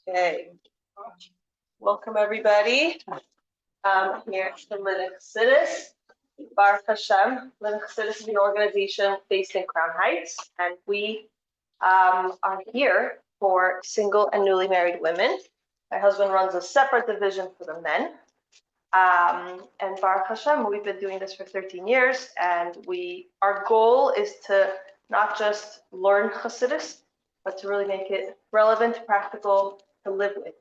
Okay, welcome everybody. Here at the Linux Cities. Baruch Hashem. Linux Cities is an organization based in Crown Heights, and we are here for single and newly married women. My husband runs a separate division for the men. And Baruch Hashem, we've been doing this for 13 years, and our goal is to not just learn Chassidus, but to really make it relevant, practical, to live with.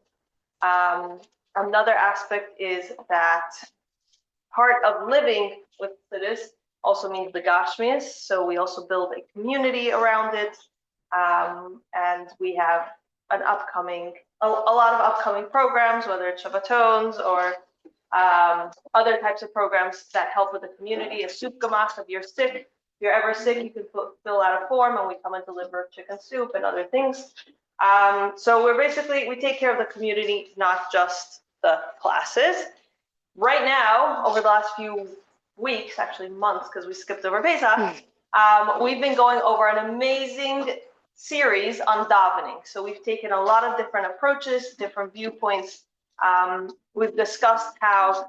Another aspect is that part of living with Chassidus also means the Gashmias, so we also build a community around it, and we have a lot of upcoming programs, whether it's Shabbatons or other types of programs that help with the community. A soup gamach, if you're sick, if you're ever sick, you can fill out a form and we come and deliver chicken soup and other things. So we take care of the community, not just the classes. Right now, over the last few weeks, actually months, because we skipped over Pesach, we've been going over an amazing series on davening. So we've taken a lot of different approaches, different viewpoints. We've discussed how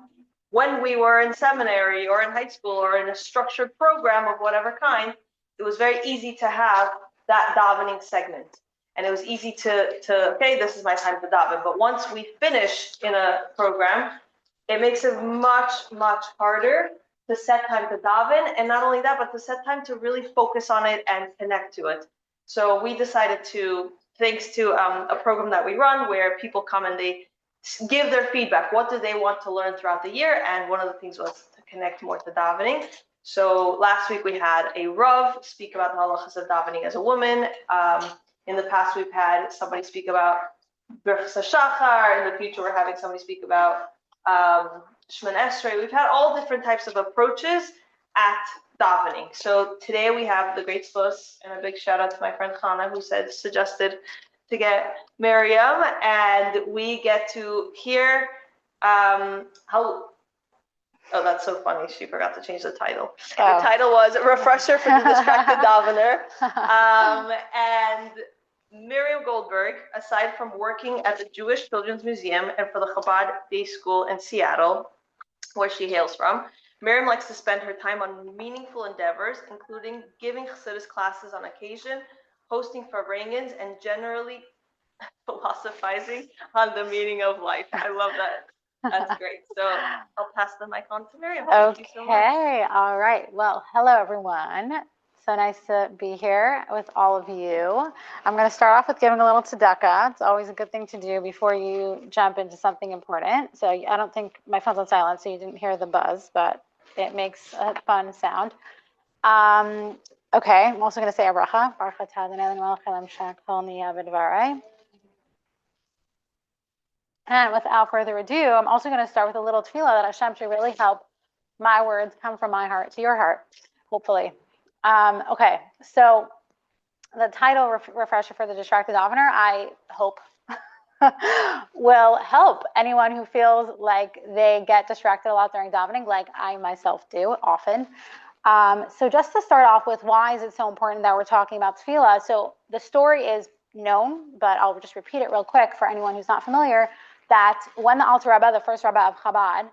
when we were in seminary or in high school or in a structured program of whatever kind, it was very easy to have that davening segment. And it was easy to okay, this is my time to daven. But once we finish in a program, it makes it much, much harder to set time to daven. And not only that, but to set time to really focus on it and connect to it. So we decided to, thanks to a program that we run where people come and they give their feedback. What do they want to learn throughout the year? And one of the things was to connect more to davening. So last week we had a Rav speak about the halachas of davening as a woman. In the past, we've had somebody speak about Birchas HaShachar. In the future, we're having somebody speak about Shemon Esrei. We've had all different types of approaches at davening. So today we have the great spos, and a big shout out to my friend Chana, who suggested to get Miriam, and we get to hear oh, that's so funny. She forgot to change the title. Oh. The title was Refresher for the Distracted Davener. And Miriam Goldberg, aside from working at the Jewish Children's Museum and for the Chabad Day School in Seattle, where she hails from, Miriam likes to spend her time on meaningful endeavors, including giving Chassidus classes on occasion, hosting Daveingings, and generally philosophizing on the meaning of life. I love that. That's great. So I'll pass the mic on to Miriam. Thank you so much. Okay. All right. Well, hello, everyone. So nice to be here with all of you. I'm going to start off with giving a little tzedakah. It's always a good thing to do before you jump into something important. So I don't think my phone's on silent, so you didn't hear the buzz, but it makes a fun sound. Okay. I'm also going to say a bracha. Baruch atah Adonai Eloheinu melech haolam shekol niyeh b'dvarei. And without further ado, I'm also going to start with a little tefillah that Hashem should really help my words come from my heart to your heart, hopefully. Okay, so the title, Refresher for the Distracted Davener, I hope will help anyone who feels like they get distracted a lot during davening, like I myself do often. So just to start off with, why is it so important that we're talking about tefillah? So the story is known, but I'll just repeat it real quick for anyone who's not familiar, that when the Alter Rebbe, the first Rebbe of Chabad,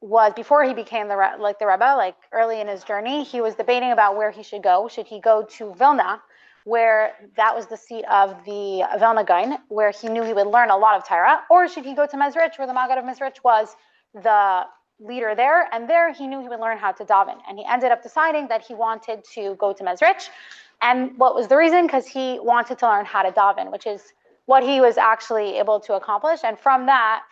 was before he became the Rebbe, like early in his journey, he was debating about where he should go. Should he go to Vilna, where that was the seat of the Vilna Gaon, where he knew he would learn a lot of Torah, or should he go to Mezrich, where the Maggid of Mezrich was the leader there, and there he knew he would learn how to daven. And he ended up deciding that he wanted to go to Mezrich. And what was the reason? Because he wanted to learn how to daven, which is what he was actually able to accomplish. And from that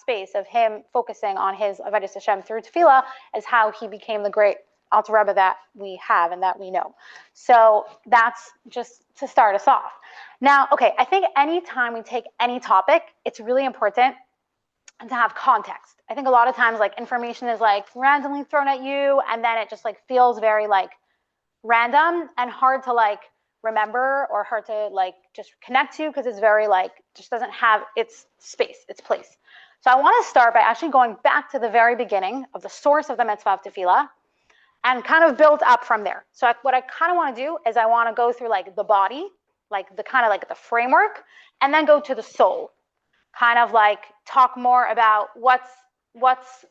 space of him focusing on his Avodas Hashem through tefillah is how he became the great Alter Rebbe that we have and that we know. So that's just to start us off. Now, okay, I think anytime we take any topic, it's really important to have context. I think a lot of times like information is like randomly thrown at you, and then it just like feels very like random and hard to like remember or hard to like just connect to, because it's very like just doesn't have its space, its place. So I want to start by actually going back to the very beginning of the source of the mitzvah of tefillah and kind of build up from there. So what I kind of want to do is I want to go through like the body, like the kind of like the framework, and then go to the soul, kind of like talk more about what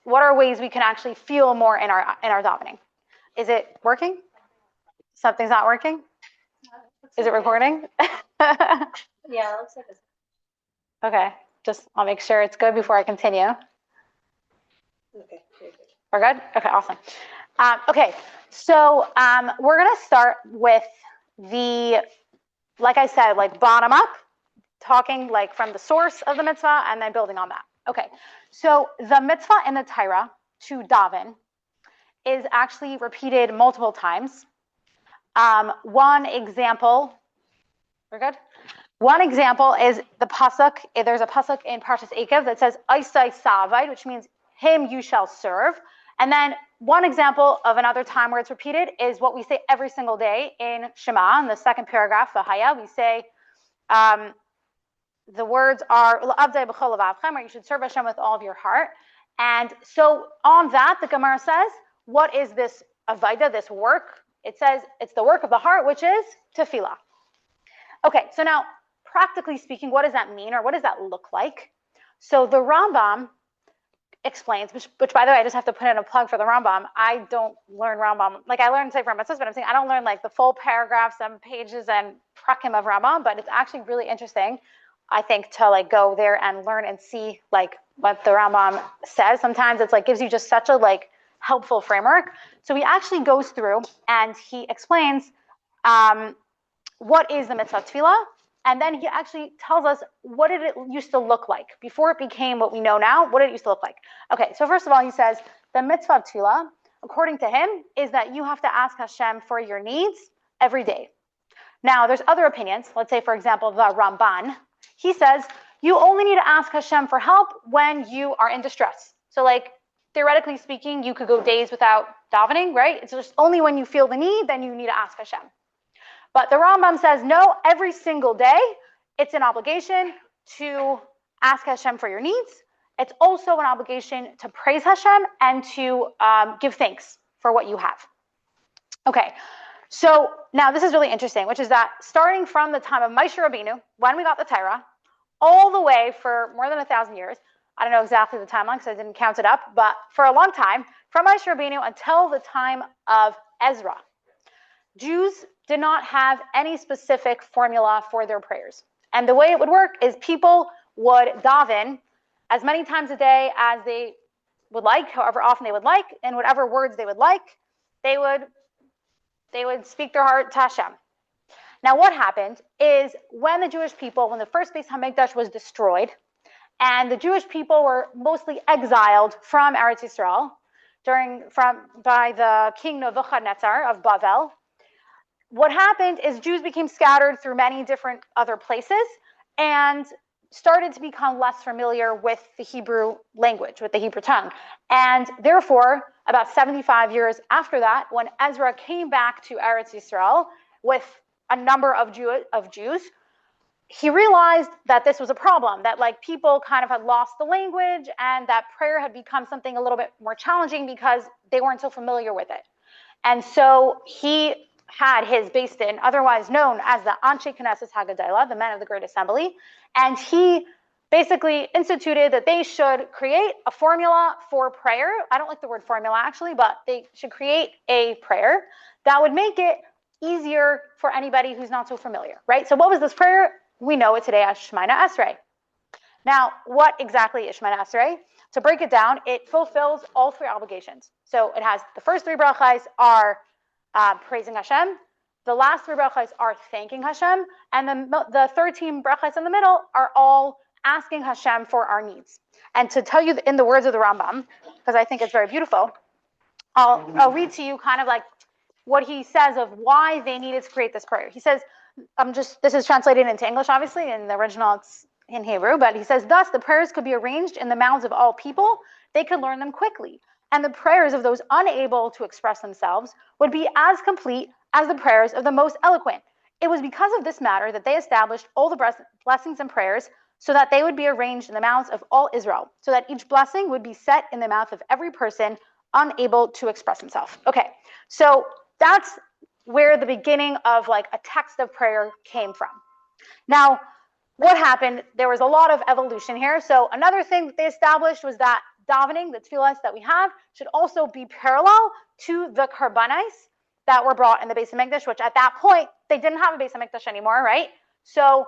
are ways we can actually feel more in our davening. Is it working? Something's not working? Is it recording? Yeah, it looks like it's. Okay, just I'll make sure it's good before I continue. Okay, very good. We're good? Okay, awesome. Okay, so we're gonna start with like I said, like bottom up, talking like from the source of the mitzvah and then building on that. Okay, so the mitzvah in the Torah to daven is actually repeated multiple times. One example, we're good? One example is the pasuk. There's a pasuk in Parshas Ekev that says "Aisai Savai," which means "Him you shall serve." And then one example of another time where it's repeated is what we say every single day in Shema, in the second paragraph, the Haya. We say the words are "L'avdei b'chol levavchem," or you should serve Hashem with all of your heart. And so on that, the Gemara says, what is this avodah, this work? It says it's the work of the heart, which is tefillah. Okay, so now, practically speaking, what does that mean, or what does that look like? So the Rambam explains, which by the way, I just have to put in a plug for the Rambam. I don't learn Rambam. Like I learned Sefer Mitzvahs, but I'm saying I don't learn like the full paragraphs and pages and prakim of Rambam, but it's actually really interesting, I think, to like go there and learn and see like what the Rambam says. Sometimes it's like gives you just such a like helpful framework. So he actually goes through and he explains what is the mitzvah tefillah, and then he actually tells us what did it used to look like before it became what we know now. What did it used to look like? Okay, so first of all, he says the mitzvah of tefillah, according to him, is that you have to ask Hashem for your needs every day. Now, there's other opinions. Let's say, for example, the Ramban. He says you only need to ask Hashem for help when you are in distress. So, like theoretically speaking, you could go days without davening, right? It's just only when you feel the need, then you need to ask Hashem. But the Rambam says, no, every single day, it's an obligation to ask Hashem for your needs. It's also an obligation to praise Hashem and to give thanks for what you have. Okay, so now this is really interesting, which is that starting from the time of Moshe Rabbeinu, when we got the Torah, all the way for more than 1,000 years, I don't know exactly the timeline because I didn't count it up, but for a long time, from Moshe Rabbeinu until the time of Ezra, Jews did not have any specific formula for their prayers. And the way it would work is people would daven as many times a day as they would like, however often they would like, and whatever words they would like, they would speak their heart to Hashem. Now what happened is when the Jewish people, when the first Beis HaMikdash was destroyed, and the Jewish people were mostly exiled from Eretz Yisrael by the king Nebuchadnezzar of Bavel, what happened is Jews became scattered through many different other places and started to become less familiar with the Hebrew language, with the Hebrew tongue. And therefore, about 75 years after that, when Ezra came back to Eretz Yisrael with a number of Jews, he realized that this was a problem, that like people kind of had lost the language and that prayer had become something a little bit more challenging because they weren't so familiar with it. And so he had his Beis Din, otherwise known as the Anshe Knesset Hagadayla, the men of the Great Assembly, and he basically instituted that they should create a formula for prayer. I don't like the word formula actually, but they should create a prayer that would make it easier for anybody who's not so familiar, right? So what was this prayer? We know it today as Shemona Esrei. Now, what exactly is Shemona Esrei? To break it down, it fulfills all three obligations. So it has the first three brachas are praising Hashem. The last three brachas are thanking Hashem. And the 13 brachas in the middle are all asking Hashem for our needs. And to tell you in the words of the Rambam, because I think it's very beautiful, I'll read to you kind of like what he says of why they needed to create this prayer. He says, this is translated into English, obviously. In the original, it's in Hebrew. But he says, thus, the prayers could be arranged in the mouths of all people. They could learn them quickly. And the prayers of those unable to express themselves would be as complete as the prayers of the most eloquent. It was because of this matter that they established all the blessings and prayers so that they would be arranged in the mouths of all Israel, so that each blessing would be set in the mouth of every person unable to express himself. Okay, so that's where the beginning of like a text of prayer came from. Now, what happened? There was a lot of evolution here. So another thing that they established was that davening, the tefillahs that we have, should also be parallel to the karbanos that were brought in the Beis Hamikdash, which at that point, they didn't have a Beis Hamikdash anymore, right? So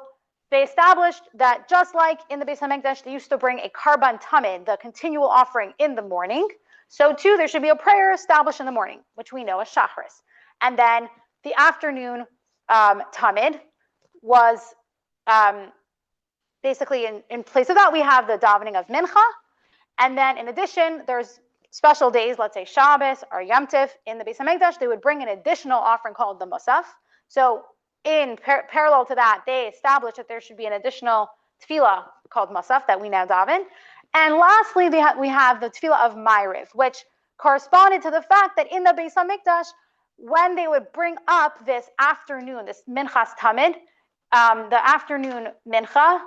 they established that just like in the Beis Hamikdash, they used to bring a karban tamid, the continual offering, in the morning. So too, there should be a prayer established in the morning, which we know as shacharis. And then the afternoon tamid was basically in place of that, we have the davening of mincha. And then in addition, there's special days, let's say Shabbos or Yom Tif in the Beis Hamikdash, they would bring an additional offering called the Musaf. So in parallel to that, they established that there should be an additional tefillah called Musaf that we now daven. And lastly, we have the tefillah of Ma'ariv, which corresponded to the fact that in the Beis Hamikdash, when they would bring up this afternoon, this minchas tamid, the afternoon mincha,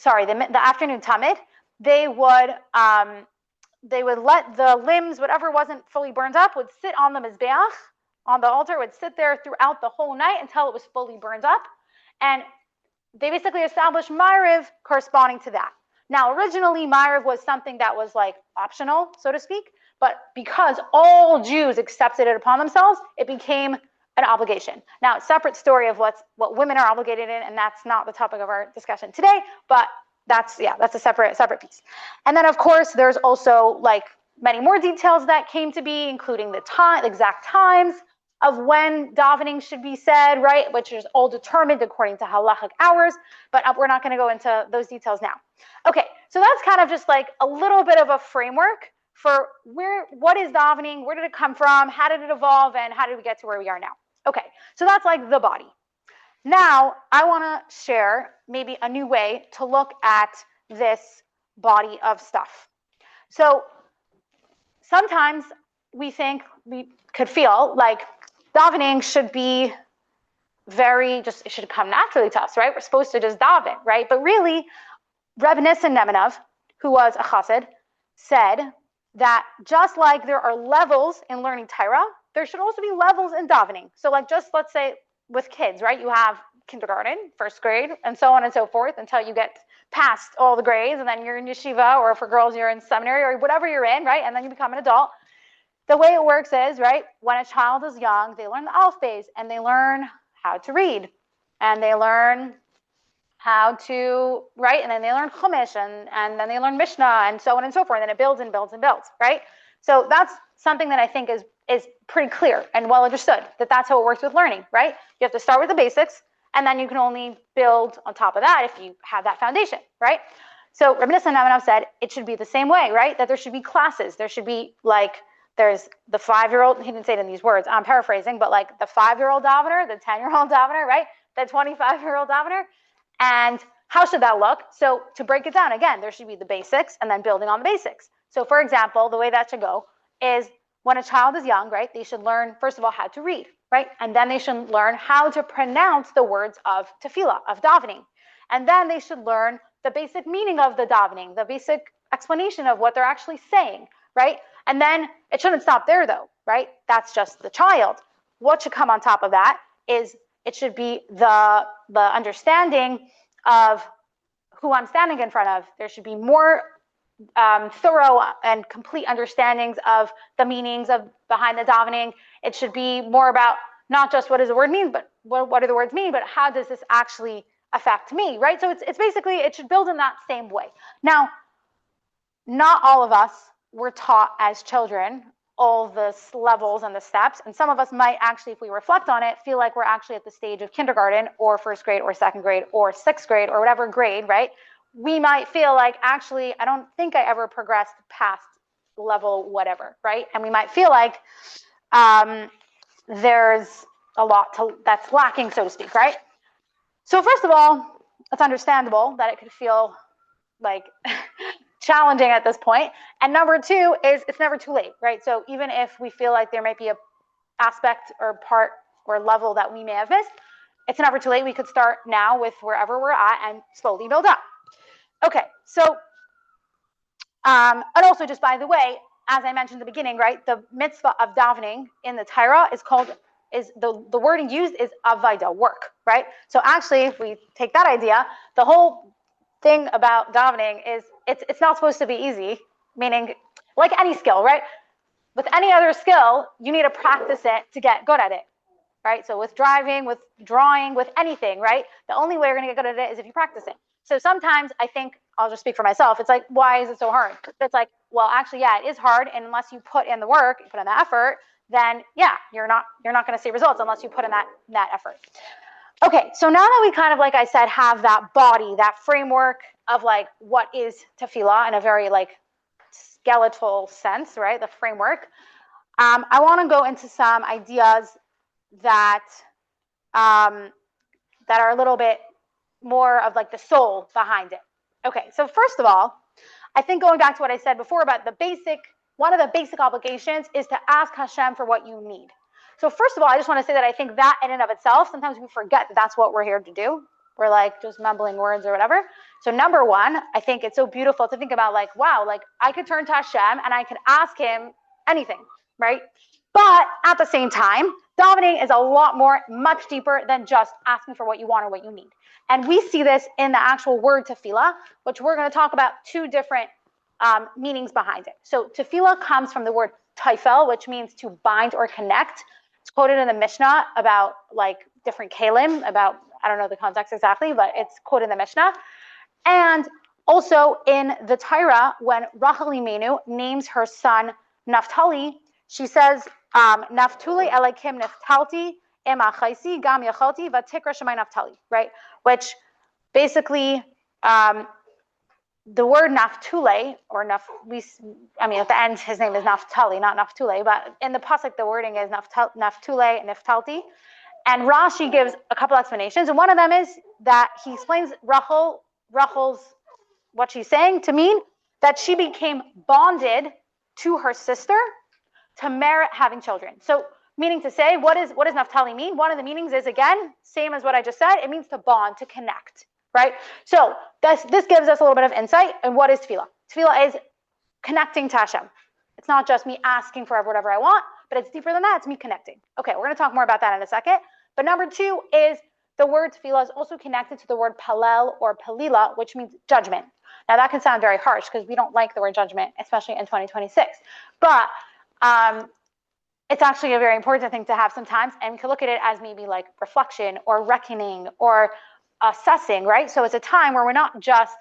the afternoon tamid, they would let the limbs, whatever wasn't fully burned up, would sit on the mizbeach, on the altar, would sit there throughout the whole night until it was fully burned up. And they basically established Ma'ariv corresponding to that. Now, originally, Ma'ariv was something that was like optional, so to speak, but because all Jews accepted it upon themselves, it became an obligation. Now, separate story of what women are obligated in, and that's not the topic of our discussion today, but that's a separate piece. And then, of course, there's also like many more details that came to be, including the exact times of when davening should be said, right, which is all determined according to halachic hours, but we're not going to go into those details now. Okay, so that's kind of just like a little bit of a framework for what is davening, where did it come from, how did it evolve, and how did we get to where we are now? Okay, so that's like the body. Now, I want to share maybe a new way to look at this body of stuff. So sometimes we could feel like davening should be it should come naturally to us, right? We're supposed to just daven, right? But really, Reb Nissen Nemenov, who was a chassid, said that just like there are levels in learning Torah, there should also be levels in davening. So like just let's say with kids, right? You have kindergarten, first grade, and so on and so forth until you get past all the grades, and then you're in yeshiva, or for girls, you're in seminary, or whatever you're in, right? And then you become an adult. The way it works is, right, when a child is young, they learn the alphabet, and they learn how to read, and they learn how to write, and then they learn Chumash, and then they learn Mishnah, and so on and so forth, and it builds and builds and builds, right? So that's something that I think is pretty clear and well understood, that that's how it works with learning, right? You have to start with the basics, and then you can only build on top of that if you have that foundation, right? So Rabbi Nissen Nemenov said it should be the same way, right? That there should be classes. There should be like, there's the 5-year-old, he didn't say it in these words, I'm paraphrasing, but like the 5-year-old davener, the 10-year-old davener, right? The 25-year-old davener. And how should that look? So to break it down, again, there should be the basics and then building on the basics. So for example, the way that should go is when a child is young, right, they should learn, first of all, how to read, right? And then they should learn how to pronounce the words of tefillah, of davening. And then they should learn the basic meaning of the davening, the basic explanation of what they're actually saying, right? And then it shouldn't stop there though, right? That's just the child. What should come on top of that is it should be the understanding of who I'm standing in front of. There should be more thorough and complete understandings of the meanings of behind the davening. It should be more about not just what does the word mean, but what do the words mean, but how does this actually affect me, right? So it's basically, it should build in that same way. Now, not all of us were taught as children all the levels and the steps, and some of us might actually, if we reflect on it, feel like we're actually at the stage of kindergarten or first grade or second grade or sixth grade or whatever grade, right? We might feel like, actually, I don't think I ever progressed past level whatever, right? And we might feel like there's a lot that's lacking, so to speak, right? So first of all, it's understandable that it could feel like challenging at this point. And number two is it's never too late, right? So even if we feel like there might be a aspect or part or level that we may have missed, it's never too late. We could start now with wherever we're at and slowly build up. Okay, so, and also just by the way, as I mentioned at the beginning, right, the mitzvah of davening in the Torah is is the wording used is avodah, work, right? So actually, if we take that idea, the whole thing about davening is it's not supposed to be easy, meaning like any skill, right? With any other skill, you need to practice it to get good at it, right? So with driving, with drawing, with anything, right? The only way you're going to get good at it is if you practice it. So sometimes I think, I'll just speak for myself, it's like, why is it so hard? It's like, well, actually, yeah, it is hard, and unless you put in the work, you put in the effort, then yeah, you're not going to see results unless you put in that effort. Okay, so now that we kind of, like I said, have that body, that framework of like what is tefillah in a very like skeletal sense, right? The framework. I want to go into some ideas that that are a little bit more of like the soul behind it. Okay, so first of all, I think going back to what I said before about one of the basic obligations is to ask Hashem for what you need. So first of all, I just want to say that I think that in and of itself, sometimes we forget that that's what we're here to do. We're like just mumbling words or whatever. So number one, I think it's so beautiful to think about like, wow, like I could turn to Hashem and I could ask him anything, right? But at the same time, davening is a lot more, much deeper than just asking for what you want or what you need. And we see this in the actual word tefillah, which we're going to talk about two different meanings behind it. So tefillah comes from the word taifel, which means to bind or connect. It's quoted in the Mishnah about like different kalim, about, I don't know the context exactly, but it's quoted in the Mishnah. And also in the Torah, when Rachel Imenu names her son Naphtali, she says, Naftuli Elikim Naftalti Emachaisi Gam Yachalti Vatikra Shemai Naphtali, right? Which basically, the word Naftule, or at the end, his name is Naphtali, not Naftule, but in the pasuk, the wording is Naftule and Naftalti. And Rashi gives a couple explanations, and one of them is that he explains Rachel's, what she's saying to mean that she became bonded to her sister to merit having children. So meaning to say, what does Naphtali mean? One of the meanings is, again, same as what I just said, it means to bond, to connect, right? So this gives us a little bit of insight. And what is tefillah? Tefillah is connecting to Hashem. It's not just me asking for whatever I want, but it's deeper than that. It's me connecting. Okay, we're going to talk more about that in a second. But number two is the word tefillah is also connected to the word palel or palila, which means judgment. Now that can sound very harsh because we don't like the word judgment, especially in 2026. But it's actually a very important thing to have sometimes, and we can look at it as maybe like reflection or reckoning or assessing, right? So it's a time where we're not just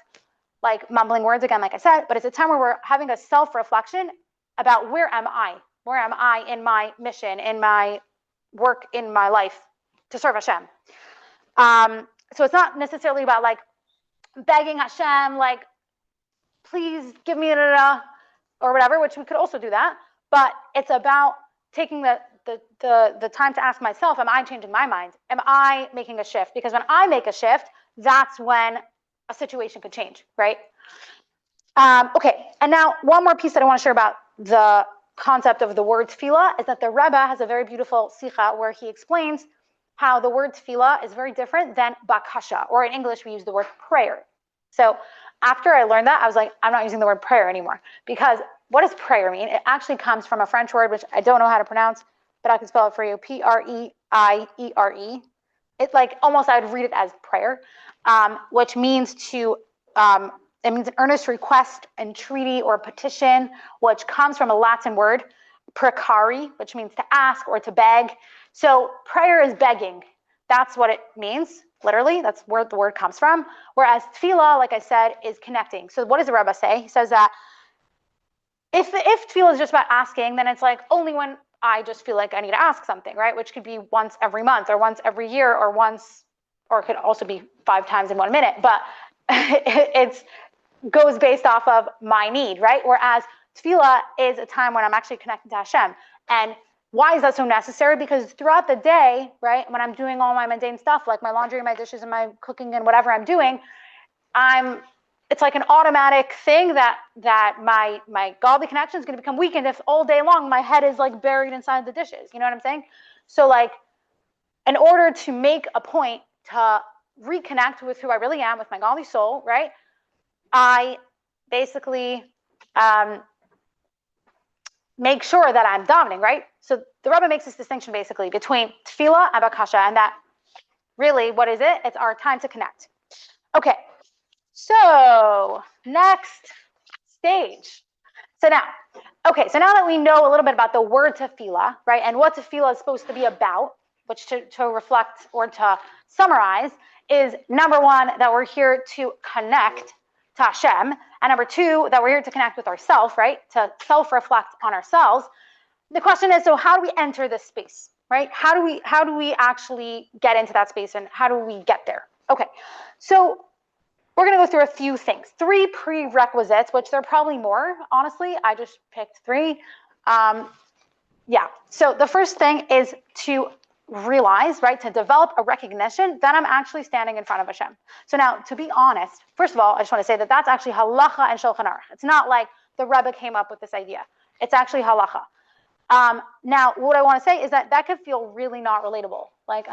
like mumbling words again, like I said, but it's a time where we're having a self-reflection about where am I? Where am I in my mission, in my work, in my life to serve Hashem? So it's not necessarily about like begging Hashem, like, please give me or whatever, which we could also do that. But it's about taking the time to ask myself, am I changing my mind? Am I making a shift? Because when I make a shift, that's when a situation could change, right? Okay, and now one more piece that I want to share about the concept of the word tefillah is that the Rebbe has a very beautiful sikha where he explains how the word tefillah is very different than bakasha, or in English we use the word prayer. So after I learned that, I was like, I'm not using the word prayer anymore, because what does prayer mean? It actually comes from a French word, which I don't know how to pronounce, but I can spell it for you, P-R-E-I-E-R-E. It's like almost I would read it as prayer, which means it means an earnest request, entreaty, or petition, which comes from a Latin word, precari, which means to ask or to beg. So prayer is begging. That's what it means, literally. That's where the word comes from. Whereas tefillah, like I said, is connecting. So what does the Rebbe say? He says that if tefillah is just about asking, then it's like only when I just feel like I need to ask something, right? Which could be once every month or once every year or it could also be 5 times in 1 minute. But it goes based off of my need, right? Whereas tefillah is a time when I'm actually connecting to Hashem. And why is that so necessary? Because throughout the day, right, when I'm doing all my mundane stuff, like my laundry, my dishes, and my cooking and whatever I'm doing, it's like an automatic thing that my godly connection is going to become weakened if all day long my head is like buried inside the dishes. You know what I'm saying? So like, in order to make a point to reconnect with who I really am, with my godly soul, right, I basically make sure that I'm davening, right? So the Rebbe makes this distinction basically between tefillah and bakasha, and that really, what is it? It's our time to connect. Okay, so next stage. So now that we know a little bit about the word tefillah, right, and what tefillah is supposed to be about, which to reflect or to summarize is number one, that we're here to connect to Hashem, and number two, that we're here to connect with ourselves, right, to self-reflect on ourselves. The question is, so how do we enter this space, right? How do we actually get into that space, and how do we get there? Okay, so we're going to go through a few things. 3 prerequisites, which there are probably more, honestly. I just picked 3. Yeah, so the first thing is to realize, right, to develop a recognition that I'm actually standing in front of Hashem. So now, to be honest, first of all, I just want to say that that's actually halacha and shulchan aruch. It's not like the Rebbe came up with this idea. It's actually halacha. Now, what I want to say is that could feel really not relatable. Like,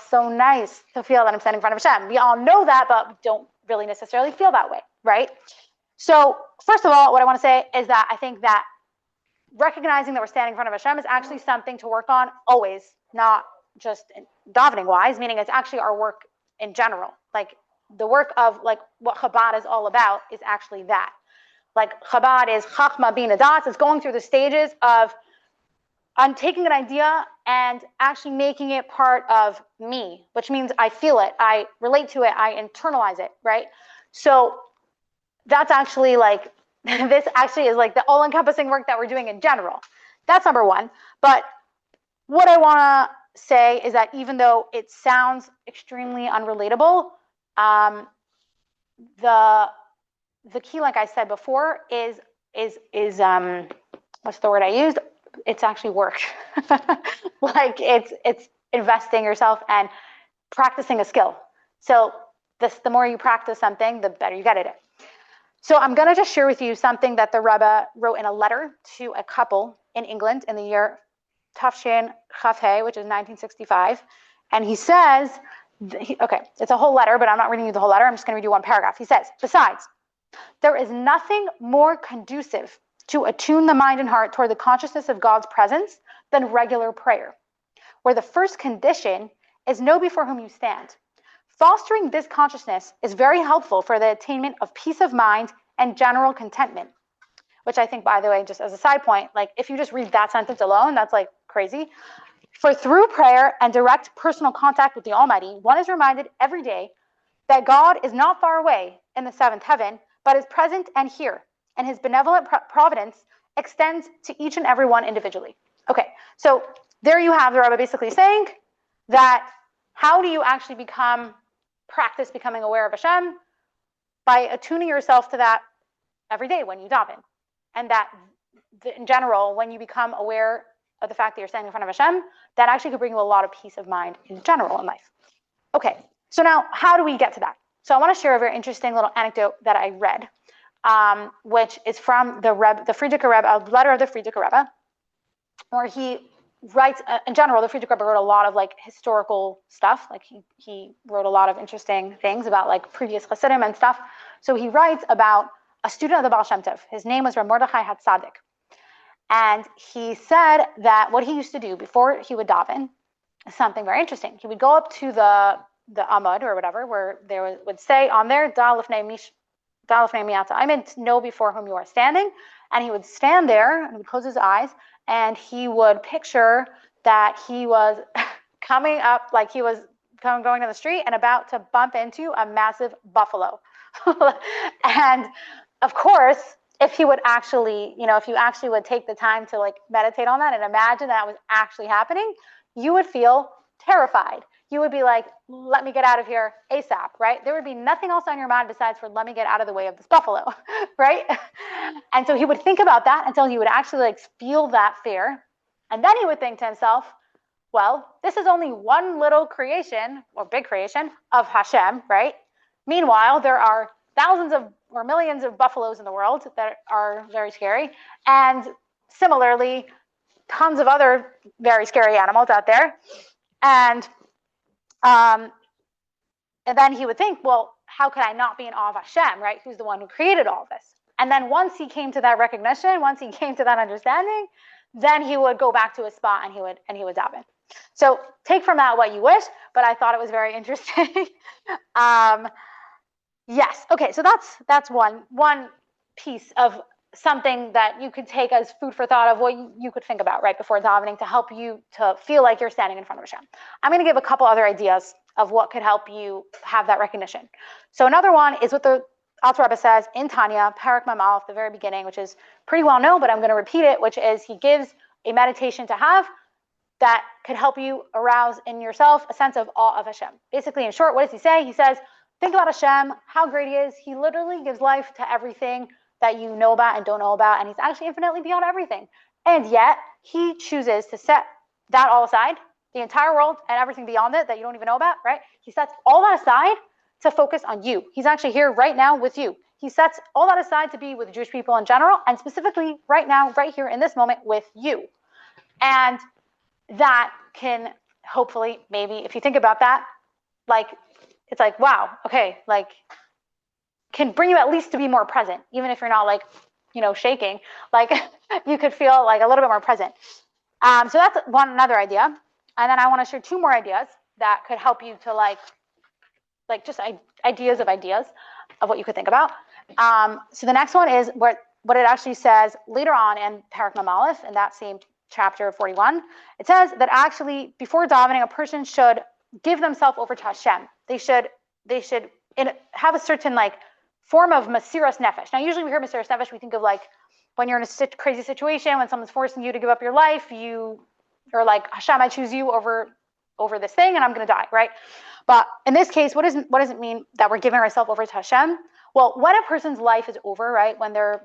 so nice to feel that I'm standing in front of Hashem. We all know that, but we don't really necessarily feel that way, right? So first of all, what I want to say is that I think that recognizing that we're standing in front of Hashem is actually something to work on always, not just davening wise, meaning it's actually our work in general. Like the work of like what Chabad is all about is actually that. Like Chabad is Chachma Bina Das. It's going through the stages of I'm taking an idea and actually making it part of me, which means I feel it, I relate to it, I internalize it, right? So that's actually like, this actually is like the all-encompassing work that we're doing in general. That's number one. But what I want to say is that even though it sounds extremely unrelatable, the key, like I said before, is what's the word I used? It's actually work. Like it's investing yourself and practicing a skill. So the more you practice something, the better you get at it. So I'm going to just share with you something that the Rebbe wrote in a letter to a couple in England in the year Tafshin Chafhei, which is 1965. And he says, okay, it's a whole letter, but I'm not reading you the whole letter. I'm just going to read you one paragraph. He says, besides, there is nothing more conducive to attune the mind and heart toward the consciousness of God's presence than regular prayer, where the first condition is know before whom you stand. Fostering this consciousness is very helpful for the attainment of peace of mind and general contentment, which I think, by the way, just as a side point, like if you just read that sentence alone, that's like crazy. For through prayer and direct personal contact with the Almighty, one is reminded every day that God is not far away in the seventh heaven, but is present and here, and his benevolent providence extends to each and every one individually. Okay, so there you have the Rebbe basically saying that how do you actually practice becoming aware of Hashem? By attuning yourself to that every day when you daven. And that in general, when you become aware of the fact that you're standing in front of Hashem, that actually could bring you a lot of peace of mind in general in life. Okay, so now how do we get to that? So I want to share a very interesting little anecdote that I read, which is from the Frierdiker Rebbe, a letter of the Frierdiker Rebbe, where he writes, in general, the Frierdiker Rebbe wrote a lot of like historical stuff. Like he wrote a lot of interesting things about like previous Chassidim and stuff. So he writes about a student of the Baal Shem Tov. His name was Rav Mordechai Hatzadik. And he said that what he used to do before he would daven is something very interesting. He would go up to the Amud or whatever, where there would say on there, Da lifnei miyata. I meant know before whom you are standing. And he would stand there and he would close his eyes and he would picture that he was coming up, like he was going down the street and about to bump into a massive buffalo. And of course, if he would actually, if you actually would take the time to like meditate on that and imagine that was actually happening, you would feel terrified. You would be like, let me get out of here ASAP, right? There would be nothing else on your mind besides for let me get out of the way of this buffalo, right? And so he would think about that until he would actually like feel that fear. And then he would think to himself, well, this is only one little creation or big creation of Hashem, right? Meanwhile, there are thousands of or millions of buffaloes in the world that are very scary. And similarly, tons of other very scary animals out there. And then he would think, well, how could I not be in awe of Hashem, right? Who's the one who created all of this? And then once he came to that recognition, once he came to that understanding, then he would go back to his spot and he would daven. So take from that what you wish, but I thought it was very interesting. Yes. Okay. So that's one piece of something that you could take as food for thought of what you could think about right before davening to help you to feel like you're standing in front of Hashem. I'm going to give a couple other ideas of what could help you have that recognition. So another one is what the Alter Rebbe says in Tanya, Parak Mamal, at the very beginning, which is pretty well known, but I'm going to repeat it, which is he gives a meditation to have that could help you arouse in yourself a sense of awe of Hashem. Basically, in short, what does he say? He says, think about Hashem, how great he is. He literally gives life to everything that you know about and don't know about, and he's actually infinitely beyond everything. And yet, he chooses to set that all aside, the entire world and everything beyond it that you don't even know about, right? He sets all that aside to focus on you. He's actually here right now with you. He sets all that aside to be with Jewish people in general, and specifically right now, right here in this moment with you. And that can hopefully, maybe, if you think about that, like, it's like, wow, okay, like, can bring you at least to be more present, even if you're not like, shaking, like you could feel like a little bit more present. So that's another idea. And then I want to share two more ideas that could help you to like just ideas of what you could think about. So the next one is what it actually says later on in Parak Mamalith, in that same chapter 41. It says that actually before davening, a person should give themselves over to Hashem. They should have a certain like form of Mesiras Nefesh. Now, usually we hear Mesiras Nefesh, we think of like when you're in a crazy situation, when someone's forcing you to give up your life, you are like, Hashem, I choose you over this thing, and I'm going to die, right? But in this case, what does it mean that we're giving ourselves over to Hashem? Well, when a person's life is over, right, when they're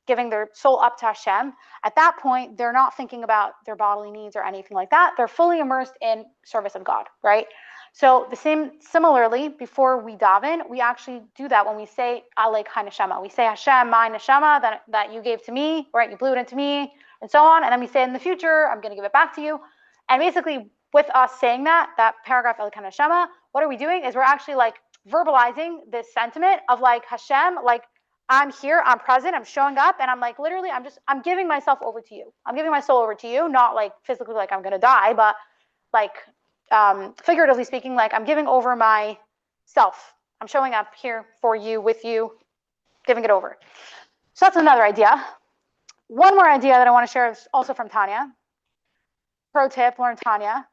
giving their soul up to Hashem, at that point, they're not thinking about their bodily needs or anything like that. They're fully immersed in service of God, right? So similarly, before we daven, we actually do that when we say Alek HaNeshama. We say Hashem, my neshama that you gave to me, right? You blew it into me, and so on. And then we say in the future, I'm going to give it back to you. And basically, with us saying that paragraph Alek HaNeshama, what are we doing? Is we're actually like verbalizing this sentiment of like Hashem, like I'm here, I'm present, I'm showing up, and I'm like literally, I'm giving myself over to you. I'm giving my soul over to you, not like physically like I'm going to die, but like figuratively speaking, like I'm giving over myself. I'm showing up here for you, with you, giving it over. So that's another idea. One more idea that I want to share is also from Tanya. Pro tip, learn Tanya.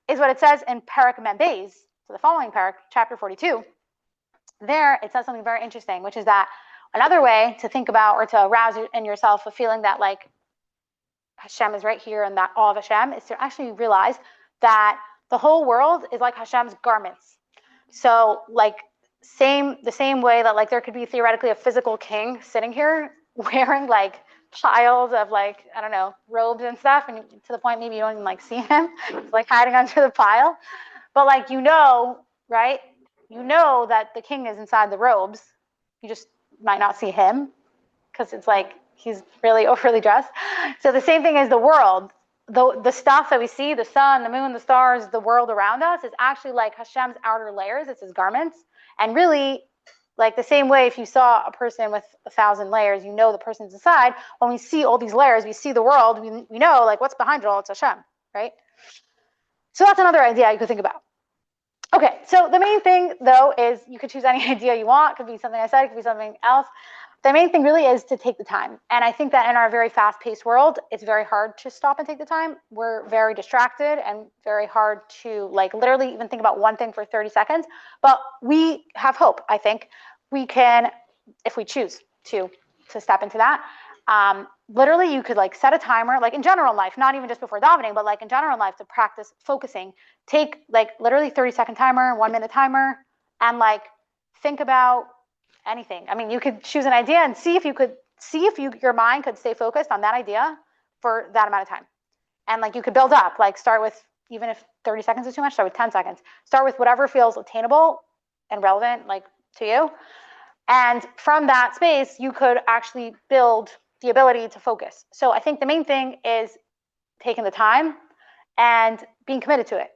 Is what it says in Parak Mem Beis, so the following parak, chapter 42. There, it says something very interesting, which is that another way to think about or to arouse in yourself a feeling that like Hashem is right here and that awe of Hashem is to actually realize that the whole world is like Hashem's garments. So like the same way that like there could be theoretically a physical king sitting here wearing like piles of like, I don't know, robes and stuff, and to the point maybe you don't even like see him. He's like hiding under the pile. But like right? You know that the king is inside the robes. You just might not see him because it's like he's really overly dressed. So the same thing as the world. The stuff that we see, the sun, the moon, the stars, the world around us is actually like Hashem's outer layers. It's his garments. And really, like the same way if you saw a person with 1,000 layers, you know the person's inside. When we see all these layers, we see the world, we know like what's behind it all, it's Hashem, right? So that's another idea you could think about. Okay, so the main thing though is you could choose any idea you want. It could be something I said, it could be something else. The main thing really is to take the time. And I think that in our very fast-paced world, it's very hard to stop and take the time. We're very distracted and very hard to like literally even think about one thing for 30 seconds. But we have hope, I think. We can, if we choose to step into that. Literally, you could like set a timer, like in general life, not even just before davening, but like in general life to practice focusing. Take like literally 30-second timer, 1-minute timer, and like think about anything. I mean, you could choose an idea and see if your mind could stay focused on that idea for that amount of time. And like you could build up, like start with, even if 30 seconds is too much, start with 10 seconds. Start with whatever feels attainable and relevant like to you. And from that space, you could actually build the ability to focus. So I think the main thing is taking the time and being committed to it.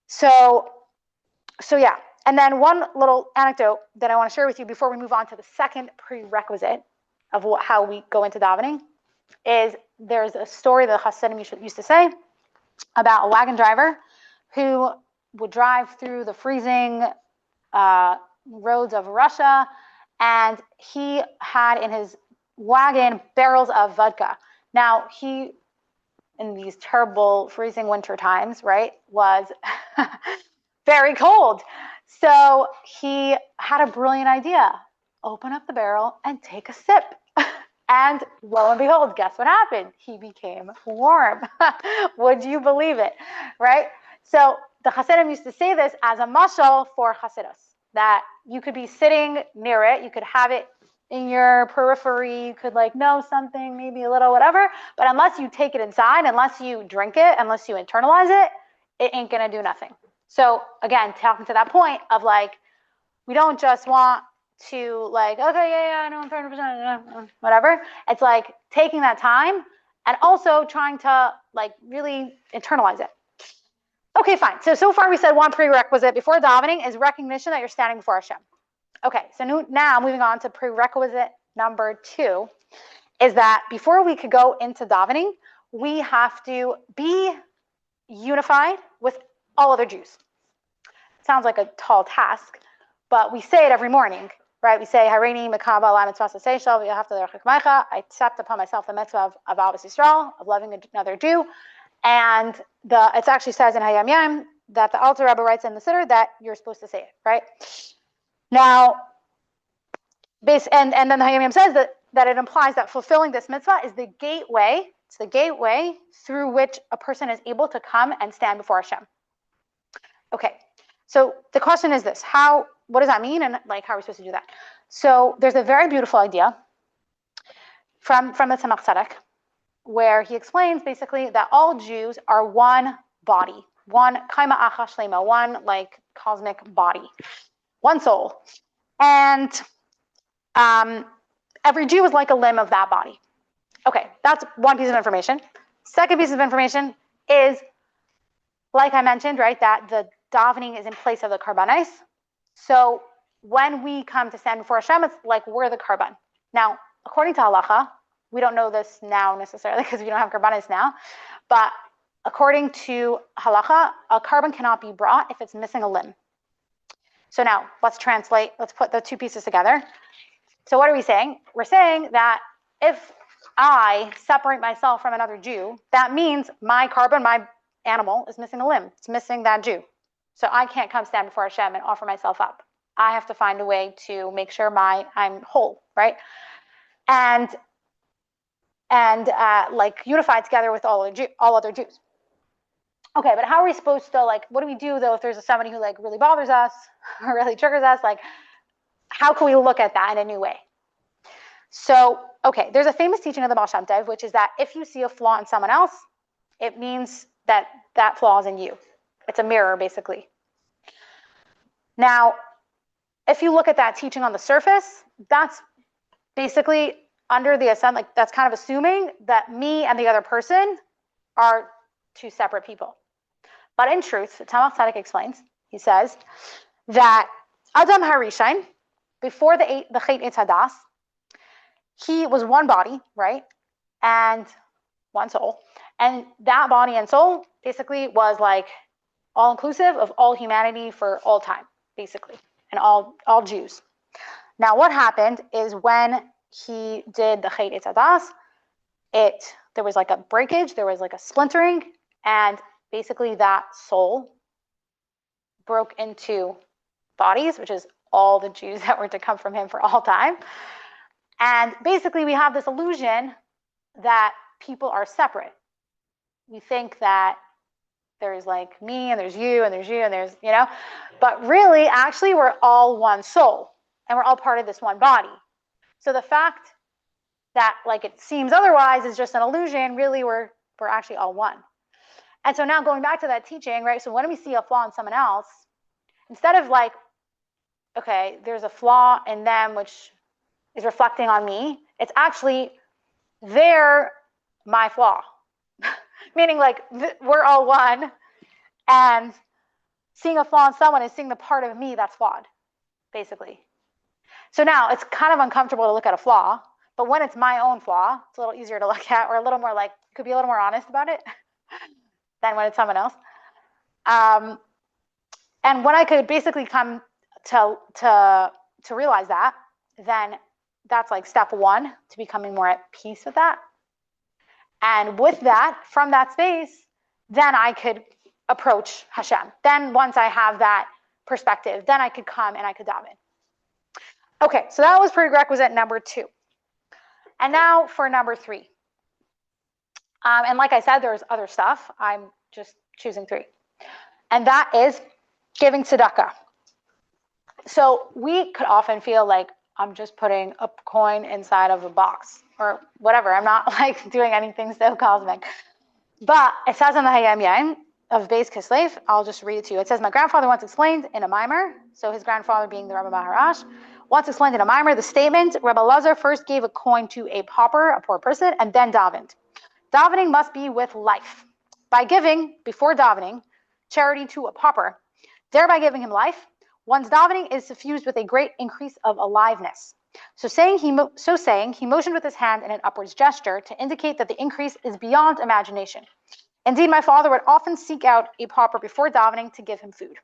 So yeah. And then one little anecdote that I want to share with you before we move on to the second prerequisite of how we go into davening is there's a story that Hasidim used to say about a wagon driver who would drive through the freezing roads of Russia, and he had in his wagon barrels of vodka. Now, he, in these terrible freezing winter times, right, was very cold. So he had a brilliant idea. Open up the barrel and take a sip. And lo and behold, guess what happened? He became warm. Would you believe it? Right? So the Hasidim used to say this as a mashal for Hasidus, that you could be sitting near it, you could have it in your periphery, you could like know something, maybe a little whatever, but unless you take it inside, unless you drink it, unless you internalize it, it ain't gonna do nothing. So again, talking to that point of like, we don't just want to like, okay, yeah, I know 100%, whatever. It's like taking that time and also trying to like really internalize it. Okay, fine. So far we said one prerequisite before davening is recognition that you're standing before Hashem. Okay, so now moving on to prerequisite number 2 is that before we could go into davening, we have to be unified with all other Jews. Sounds like a tall task, but we say it every morning, right? We say, Hareini Mekaba La Mitzvah Seishal V'Yahavta L'Rechek. I accept upon myself the mitzvah of Ahavas Yisrael, of loving another Jew. And it actually says in Hayam Yam that the Alter Rebbe writes in the Siddur that you're supposed to say it, right? Now, and then the Hayam Yam says that it implies that fulfilling this mitzvah is the gateway. It's the gateway through which a person is able to come and stand before Hashem. Okay, so the question is this: what does that mean, and like how are we supposed to do that? So there's a very beautiful idea from the Tzemach Tzedek, where he explains basically that all Jews are one body, one kaima acha shlema, one like cosmic body, one soul, and every Jew is like a limb of that body. Okay, that's one piece of information. Second piece of information is, like I mentioned, right, that the davening is in place of the karbanos. So when we come to stand before Hashem, it's like we're the karban. Now, according to halacha, we don't know this now necessarily because we don't have karbanos now, but according to halacha, a karban cannot be brought if it's missing a limb. So now let's translate. Let's put the two pieces together. So what are we saying? We're saying that if I separate myself from another Jew, that means my karban, my animal, is missing a limb. It's missing that Jew. So I can't come stand before Hashem and offer myself up. I have to find a way to make sure I'm whole, right? And like unified together with all other Jews. Okay, but how are we supposed to, like, what do we do though if there's somebody who like really bothers us or really triggers us? Like, how can we look at that in a new way? So, okay, there's a famous teaching of the Baal Shem Tov, which is that if you see a flaw in someone else, it means that flaw is in you. It's a mirror, basically. Now, if you look at that teaching on the surface, that's basically under the assumption, like that's kind of assuming that me and the other person are two separate people. But in truth, Tzemach Tzedek explains, he says, that Adam HaRishon, before the Chet Eitz Hadas, he was one body, right? And one soul. And that body and soul basically was like all-inclusive of all humanity for all time, basically, and all Jews. Now, what happened is when he did the Chet Eitz Hadas, there was like a breakage, there was like a splintering, and basically that soul broke into bodies, which is all the Jews that were to come from him for all time. And basically we have this illusion that people are separate. We think that there's like me and there's you and there's you and there's, but really, actually, we're all one soul and we're all part of this one body. So the fact that like it seems otherwise is just an illusion. Really, we're actually all one. And so now going back to that teaching, right? So when we see a flaw in someone else, instead of like, okay, there's a flaw in them which is reflecting on me, it's actually they're my flaw. Meaning like we're all one, and seeing a flaw in someone is seeing the part of me that's flawed, basically. So now it's kind of uncomfortable to look at a flaw, But when it's my own flaw, it's a little easier to look at, or a little more like, could be a little more honest about it than when it's someone else. And when I could basically come to realize that, then that's like step one to becoming more at peace with that. And with that, from that space, then I could approach Hashem. Then once I have that perspective, then I could come and I could daven. Okay, so that was prerequisite number 2. And now for number 3. And like I said, there's other stuff. I'm just choosing 3. And that is giving tzedakah. So we could often feel like I'm just putting a coin inside of a box or whatever. I'm not like doing anything so cosmic. But it says in the Hayam Yain of Beis Kislev, I'll just read it to you. It says, my grandfather once explained in a mimer, so his grandfather being the Rebbe Maharash, once explained in a mimer the statement, Rebbe Lazar first gave a coin to a pauper, a poor person, and then davened. Davening must be with life. By giving, before davening, charity to a pauper, thereby giving him life, one's davening is suffused with a great increase of aliveness. So saying, he motioned with his hand in an upwards gesture to indicate that the increase is beyond imagination. Indeed, my father would often seek out a pauper before davening to give him food.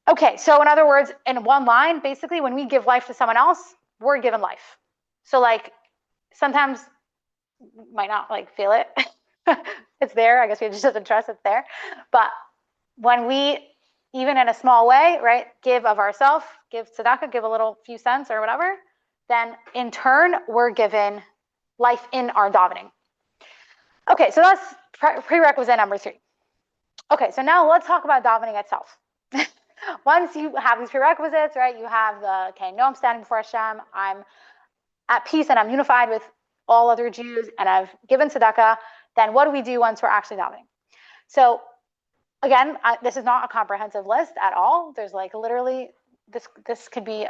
Okay, so in other words, in one line, basically, when we give life to someone else, we're given life. So like, sometimes you might not like feel it. It's there. I guess we just have to trust it's there. But when we, even in a small way, right, give of ourselves, give tzedakah, give a little few cents or whatever, then in turn, we're given life in our davening. Okay, so that's prerequisite number 3. Okay, so now let's talk about davening itself. Once you have these prerequisites, right, you have the, okay, no, I'm standing before Hashem, I'm at peace and I'm unified with all other Jews and I've given tzedakah, then what do we do once we're actually davening? So again, this is not a comprehensive list at all. There's like literally, this could be,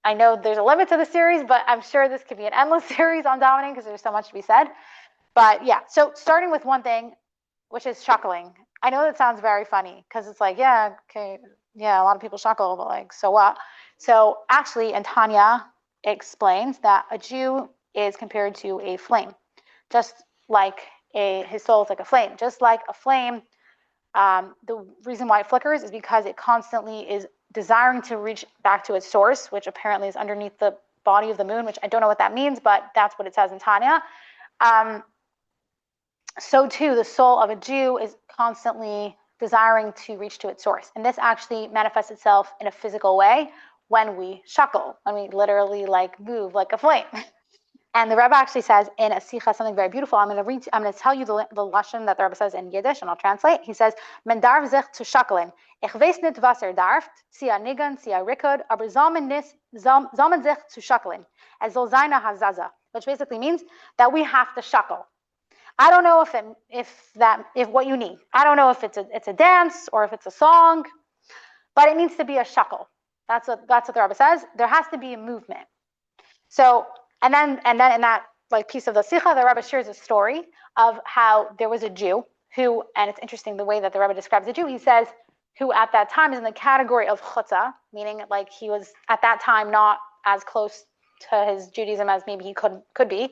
I know there's a limit to the series, but I'm sure this could be an endless series on davening because there's so much to be said. But yeah, so starting with one thing, which is shuckling. I know that sounds very funny because it's like, yeah, okay, yeah, a lot of people shuckle, but like, so what? So actually, in Tanya, it explains that a Jew is compared to a flame, just like his soul is like a flame, just like a flame. The reason why it flickers is because it constantly is desiring to reach back to its source, which apparently is underneath the body of the moon, which I don't know what that means, but that's what it says in Tanya. So too, the soul of a Jew is constantly desiring to reach to its source. And this actually manifests itself in a physical way when we shuckle, when we literally like move like a flame. And the Rebbe actually says in a sikha something very beautiful. I'm going to tell you the lashon that the Rebbe says in Yiddish, and I'll translate. He says, "Men darf sich zu shucklen. Ich weiß nicht, was darf. Sie a nigan, sie a rikud, aber zamen sich zu shucklen. Es soll sein a hazaza," which basically means that we have to shuckle. I don't know if what you need. I don't know if it's a dance or if it's a song, but it needs to be a shuckle. That's what the Rebbe says. There has to be a movement. So. And then in that like piece of the Sikha, the Rebbe shares a story of how there was a Jew who, and it's interesting the way that the Rebbe describes a Jew, he says, who at that time is in the category of chutzah, meaning like he was at that time not as close to his Judaism as maybe he could be.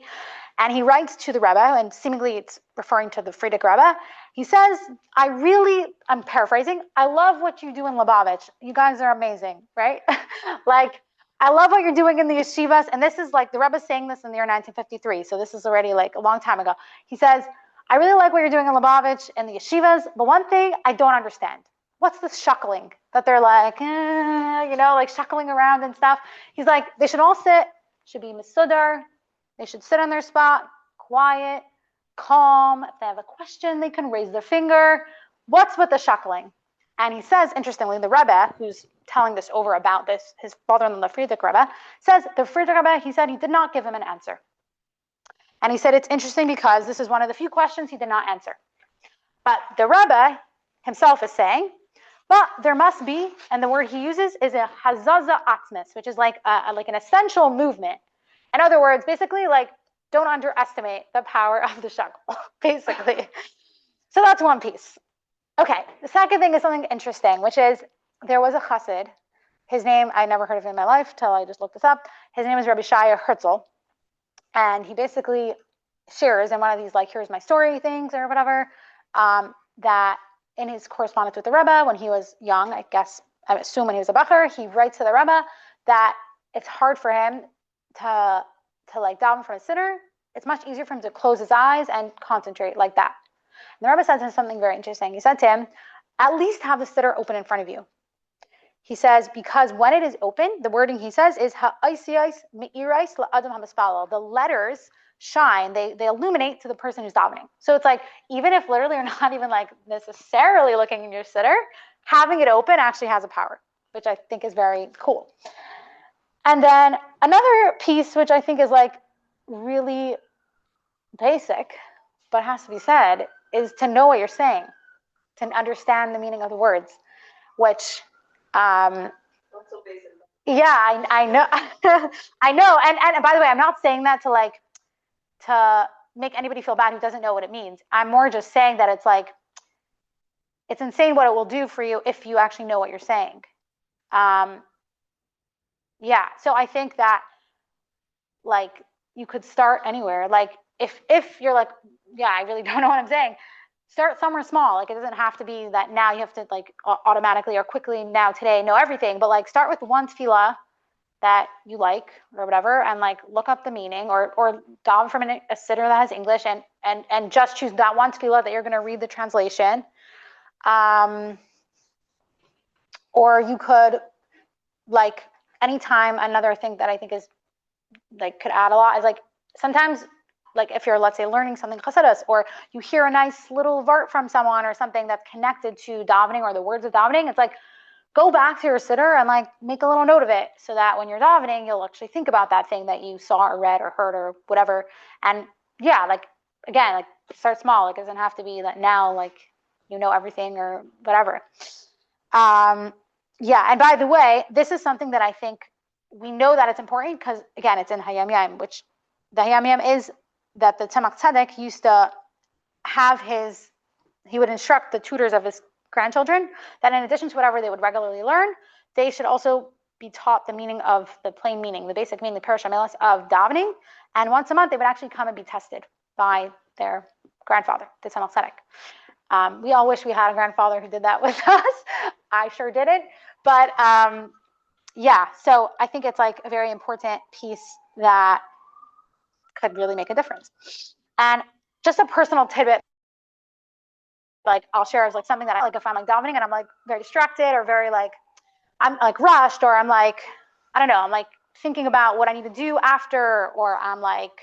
And he writes to the Rebbe, and seemingly it's referring to the Frierdiker Rebbe. He says, I'm paraphrasing, I love what you do in Lubavitch. You guys are amazing, right? Like, I love what you're doing in the yeshivas. And this is like, the Rebbe saying this in the year 1953. So this is already like a long time ago. He says, I really like what you're doing in Lubavitch and the yeshivas. But one thing I don't understand. What's this shuckling that they're like, like shuckling around and stuff. He's like, they should all sit, should be misudar. They should sit on their spot, quiet, calm. If they have a question, they can raise their finger. What's with the shuckling? And he says, interestingly, the Rebbe, who's telling this over about this, his father-in-law, the Frierdiker Rebbe, says the Frierdiker Rebbe, he said he did not give him an answer. And he said it's interesting because this is one of the few questions he did not answer. But the Rebbe himself is saying, but there must be, and the word he uses is a hazaza atzmis, which is like an essential movement. In other words, basically, like, don't underestimate the power of the shuckle, basically. So that's one piece. Okay, the second thing is something interesting, which is there was a chassid. His name, I never heard of him in my life till I just looked this up. His name is Rabbi Shaya Herzl. And he basically shares in one of these like, here's my story things or whatever, that in his correspondence with the Rebbe when he was young, I assume when he was a bacher, he writes to the Rebbe that it's hard for him to like daven from a sitter. It's much easier for him to close his eyes and concentrate like that. And the Rebbe said to him something very interesting. He said to him, at least have the sitter open in front of you. He says, because when it is open, the wording he says is the letters shine, they illuminate to the person who's davening. So it's like, even if literally you're not even like necessarily looking in your sitter, having it open actually has a power, which I think is very cool. And then another piece, which I think is like really basic, but has to be said, is to know what you're saying, to understand the meaning of the words, which, Not so basic. yeah, I know, I know. And by the way, I'm not saying that to make anybody feel bad who doesn't know what it means. I'm more just saying that it's like, it's insane what it will do for you if you actually know what you're saying. Yeah, so I think that like you could start anywhere. Like if you're like, yeah, I really don't know what I'm saying, start somewhere small. Like it doesn't have to be that now you have to like automatically or quickly now today know everything, but like start with one tefillah that you like or whatever, and like look up the meaning or daven from a sitter that has English and just choose that one tefillah that you're going to read the translation. Or you could like anytime, another thing that I think is like could add a lot is like sometimes like if you're, let's say, learning something chassidus, or you hear a nice little vart from someone or something that's connected to davening or the words of davening, it's like go back to your sitter and like make a little note of it so that when you're davening, you'll actually think about that thing that you saw or read or heard or whatever. And yeah, like again, like start small. Like it doesn't have to be that now like you know everything or whatever. Yeah, and by the way, this is something that I think we know that it's important because again, it's in Hayam Yam, which the Hayam Yam is that the Tzemach Tzedek used to have he would instruct the tutors of his grandchildren that in addition to whatever they would regularly learn, they should also be taught the meaning of the plain meaning, the basic meaning, the Perush HaMelos of davening. And once a month, they would actually come and be tested by their grandfather, the Tzemach Tzedek. We all wish we had a grandfather who did that with us. I sure didn't. But yeah, so I think it's like a very important piece that could really make a difference. And just a personal tidbit, like I'll share as like something that I like if I'm like davening and I'm like very distracted or very like I'm like rushed or I'm like I don't know, I'm like thinking about what I need to do after, or I'm like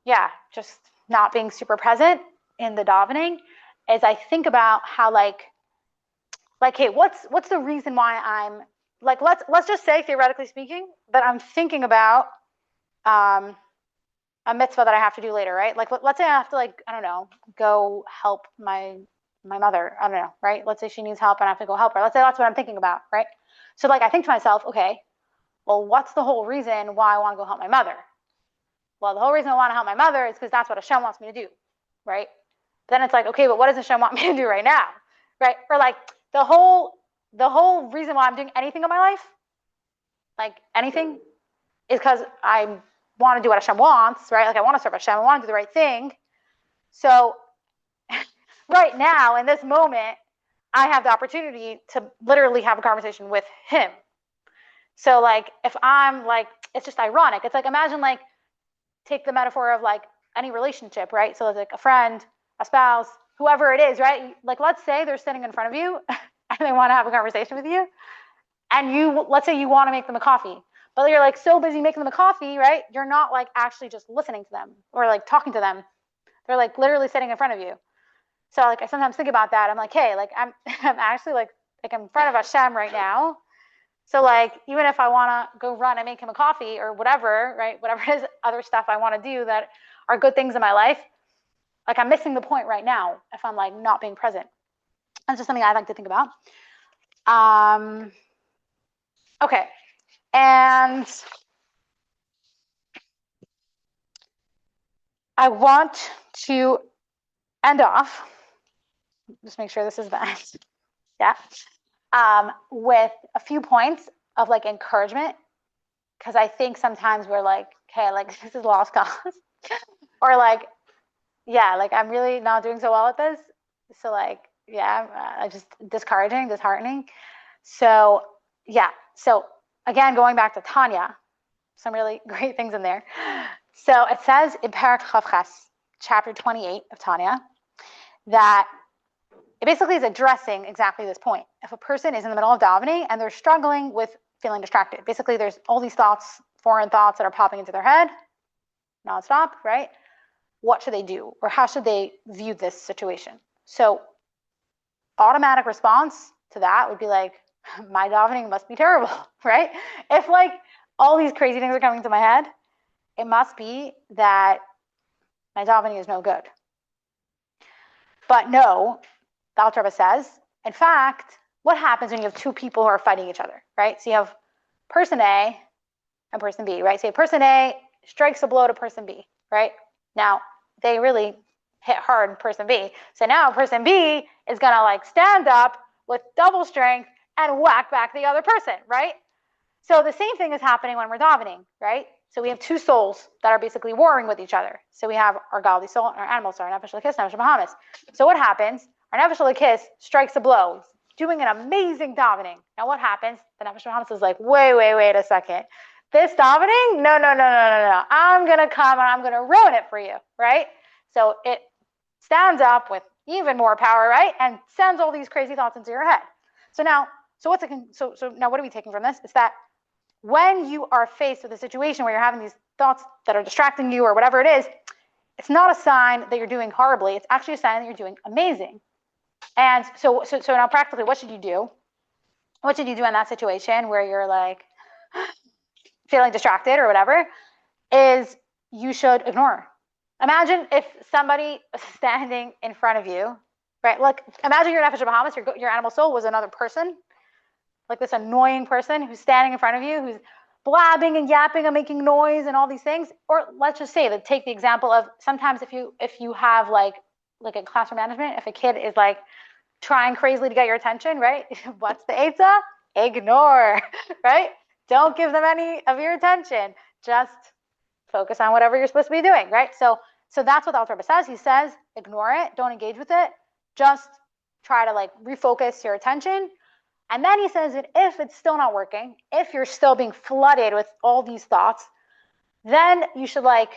yeah, just not being super present in the davening, is I think about how like hey, what's the reason why I'm like let's just say theoretically speaking that I'm thinking about a mitzvah that I have to do later, right? Like let's say I have to like I don't know go help my mother, I don't know, right? Let's say she needs help and I have to go help her. Let's say that's what I'm thinking about, right? So like I think to myself, okay, well, what's the whole reason why I want to go help my mother? Well, the whole reason I want to help my mother is because that's what Hashem wants me to do, right? But then it's like, okay, but what does Hashem want me to do right now, right? Or like the whole reason why I'm doing anything in my life, like anything, is because I want to do what Hashem wants, right? Like I want to serve Hashem, I want to do the right thing. So right now, in this moment, I have the opportunity to literally have a conversation with him. So like, if I'm like, it's just ironic. It's like, imagine like, take the metaphor of like any relationship, right? So it's like a friend, a spouse, whoever it is, right? Like, let's say they're sitting in front of you and they want to have a conversation with you. And let's say you want to make them a coffee, but you're like so busy making them a coffee, right? You're not like actually just listening to them or like talking to them. They're like literally sitting in front of you. So like I sometimes think about that. I'm like, hey, like I'm actually like I'm in front of Hashem right now. So like even if I want to go run and make him a coffee or whatever, right? Whatever it is, other stuff I want to do that are good things in my life, like I'm missing the point right now if I'm like not being present. That's just something I like to think about. Okay, and I want to end off. Just make sure this is the end. Yeah. With a few points of like encouragement, because I think sometimes we're like okay, like this is lost cause. Or like, yeah, like I'm really not doing so well at this. So like, yeah, just discouraging, disheartening. So yeah, so again, going back to Tanya, some really great things in there. So it says in Parak Chavches, chapter 28 of Tanya, that it basically is addressing exactly this point. If a person is in the middle of davening and they're struggling with feeling distracted, basically there's all these thoughts, foreign thoughts that are popping into their head nonstop, right? What should they do? Or how should they view this situation? So automatic response to that would be like, my davening must be terrible, right? If like all these crazy things are coming to my head, it must be that my davening is no good. But no, the Alter Rebbe says, in fact, what happens when you have two people who are fighting each other, right? So you have person A and person B, right? So person A strikes a blow to person B, right? Now, they really hit hard person B. So now person B is going to like stand up with double strength and whack back the other person, right? So the same thing is happening when we're davening, right? So we have two souls that are basically warring with each other. So we have our godly soul and our animal soul, our nefesh l'kis, nefesh bahamis. So what happens? Our nefesh l'kis strikes a blow, doing an amazing davening. Now what happens? The nefesh bahamis is like, wait a second. This davening? No. I'm going to come and I'm going to ruin it for you, right? So it stands up with even more power, right? And sends all these crazy thoughts into your head. So now what are we taking from this? It's that when you are faced with a situation where you're having these thoughts that are distracting you or whatever it is, it's not a sign that you're doing horribly. It's actually a sign that you're doing amazing. And so now practically, what should you do? What should you do in that situation where you're like feeling distracted or whatever? Is you should ignore. Imagine if somebody was standing in front of you, right? Like imagine your nefesh bahamis, your animal soul was another person, like this annoying person who's standing in front of you, who's blabbing and yapping and making noise and all these things. Or let's just say that take the example of sometimes if you have like in classroom management, if a kid is like trying crazily to get your attention, right? What's the eitzah? Ignore, right? Don't give them any of your attention. Just focus on whatever you're supposed to be doing, right? So that's what the Alter Rebbe says. He says, ignore it, don't engage with it. Just try to like refocus your attention. And then he says that if it's still not working, if you're still being flooded with all these thoughts, then you should like